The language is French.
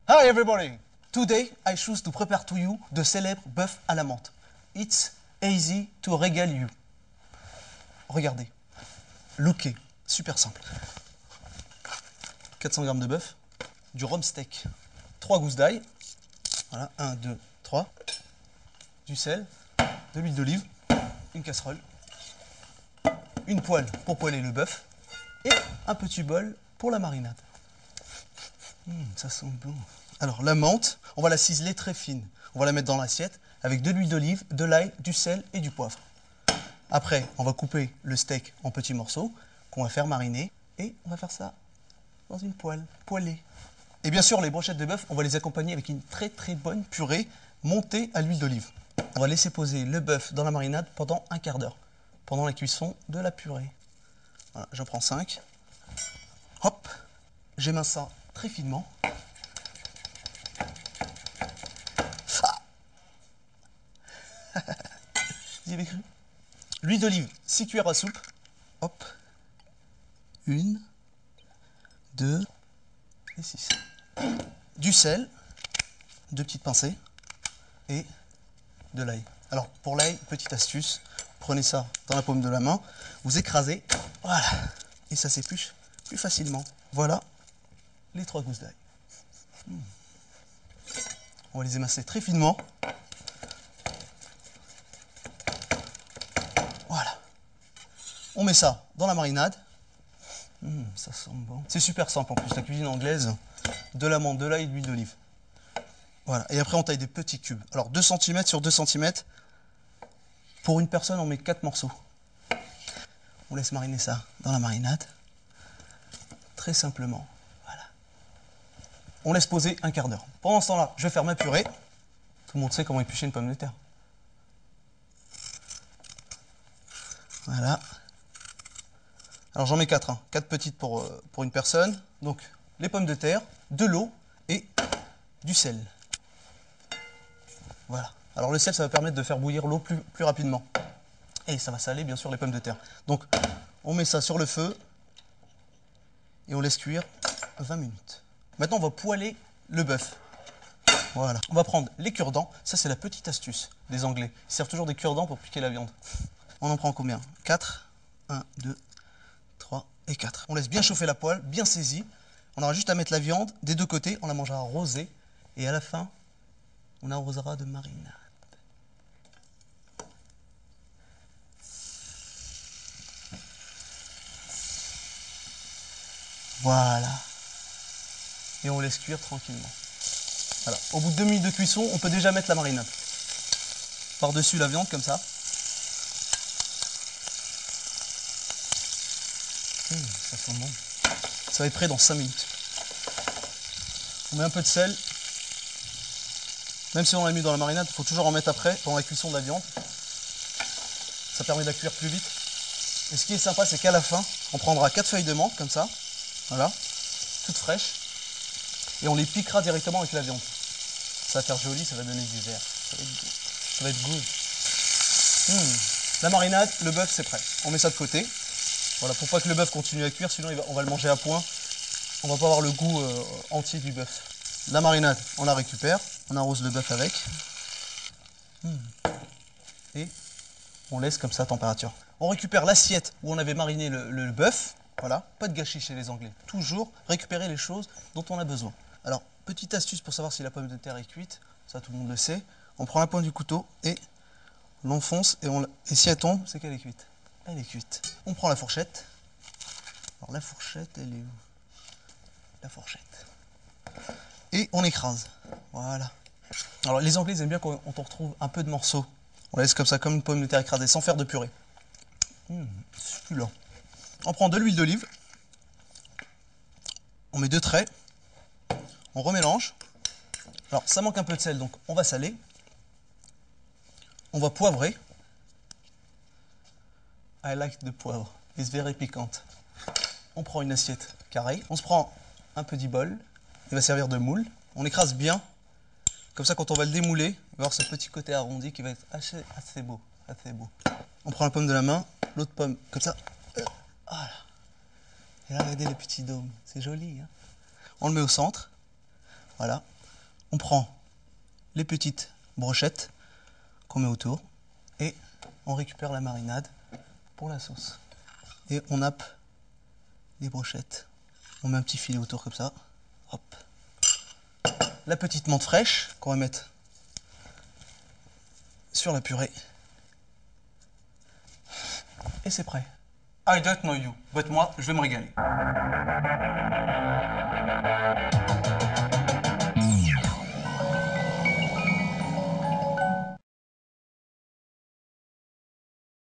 Hi everybody! Today I choose to prepare to you the célèbre bœuf à la menthe. It's easy to regale you. Regardez, lookez, super simple. 400 g de bœuf, du rhum steak, 3 gousses d'ail, voilà, 1, 2, 3, du sel, de l'huile d'olive, une casserole, une poêle pour poêler le bœuf et un petit bol pour la marinade. Ça sent bon. Alors la menthe, on va la ciseler très fine. On va la mettre dans l'assiette avec de l'huile d'olive, de l'ail, du sel et du poivre. Après, on va couper le steak en petits morceaux qu'on va faire mariner et on va faire ça dans une poêle poêlée. Et bien sûr, les brochettes de bœuf, on va les accompagner avec une très bonne purée montée à l'huile d'olive. On va laisser poser le bœuf dans la marinade pendant un quart d'heure, pendant la cuisson de la purée. Voilà, j'en prends 5. Hop, j'émince ça très finement. Vous y avez cru? L'huile d'olive, 6 cuillères à soupe. Hop. 1, 2 et 6. Du sel, 2 petites pincées et de l'ail. Alors pour l'ail, petite astuce, prenez ça dans la paume de la main, vous écrasez, voilà, et ça s'épluche plus facilement. Voilà les 3 gousses d'ail. On va les émincer très finement. Voilà. On met ça dans la marinade. Ça sent bon. C'est super simple en plus, la cuisine anglaise. De la menthe, de l'ail et de l'huile d'olive. Voilà. Et après, on taille des petits cubes. Alors, 2 cm sur 2 cm. Pour une personne, on met 4 morceaux. On laisse mariner ça dans la marinade. Très simplement. Voilà. On laisse poser un quart d'heure. Pendant ce temps-là, je vais faire ma purée. Tout le monde sait comment éplucher une pomme de terre. Voilà. Alors j'en mets 4, 4 petites pour une personne. Donc les pommes de terre, de l'eau et du sel. Voilà. Alors le sel, ça va permettre de faire bouillir l'eau plus rapidement. Et ça va saler bien sûr les pommes de terre. Donc on met ça sur le feu et on laisse cuire 20 minutes. Maintenant on va poêler le bœuf. Voilà. On va prendre les cure-dents. Ça c'est la petite astuce des Anglais. Ils servent toujours des cure-dents pour piquer la viande. On en prend combien? 4. 1, 2, 3 et 4. On laisse bien chauffer la poêle, bien saisie. On aura juste à mettre la viande des deux côtés. On la mangera rosée. Et à la fin, on arrosera de marinade. Voilà. Et on laisse cuire tranquillement. Voilà. Au bout de 2 minutes de cuisson, on peut déjà mettre la marinade. Par-dessus la viande, comme ça. Ça sent bon. Ça va être prêt dans 5 minutes. On met un peu de sel. Même si on l'a mis dans la marinade, il faut toujours en mettre après, pendant la cuisson de la viande. Ça permet de la cuire plus vite. Et ce qui est sympa, c'est qu'à la fin, on prendra 4 feuilles de menthe, comme ça. Voilà. Toutes fraîches. Et on les piquera directement avec la viande. Ça va faire joli, ça va donner du vert. Ça va être good. La marinade, le bœuf, c'est prêt. On met ça de côté. Voilà, pour pas que le bœuf continue à cuire, sinon on va le manger à point. On va pas avoir le goût entier du bœuf. La marinade, on la récupère. On arrose le bœuf avec. Et on laisse comme ça à température. On récupère l'assiette où on avait mariné le bœuf. Voilà, pas de gâchis chez les Anglais. Toujours récupérer les choses dont on a besoin. Alors, petite astuce pour savoir si la pomme de terre est cuite. Ça, tout le monde le sait. On prend la pointe du couteau et on l'enfonce. Et si elle tombe, c'est qu'elle est cuite. Elle est cuite. On prend la fourchette. Alors la fourchette, elle est où? La fourchette. Et on écrase. Voilà. Alors les Anglais ils aiment bien quand on retrouve un peu de morceaux. On laisse comme ça, comme une pomme de terre écrasée, sans faire de purée. Succulent. On prend de l'huile d'olive. On met 2 traits. On remélange. Alors ça manque un peu de sel, donc on va saler. On va poivrer. I like the poivre. It's very piquante. On prend une assiette carrée. On se prend un petit bol. Il va servir de moule. On écrase bien. Comme ça, quand on va le démouler, il va avoir ce petit côté arrondi qui va être assez beau. Assez beau. On prend la pomme de la main, l'autre pomme comme ça. Voilà. Et là, regardez les petits dômes. C'est joli. Hein, on le met au centre. Voilà. On prend les petites brochettes qu'on met autour. Et on récupère la marinade pour la sauce. Et on nappe les brochettes. On met un petit filet autour comme ça. Hop. La petite menthe fraîche qu'on va mettre sur la purée. Et c'est prêt. I don't know you, but moi, je vais me régaler.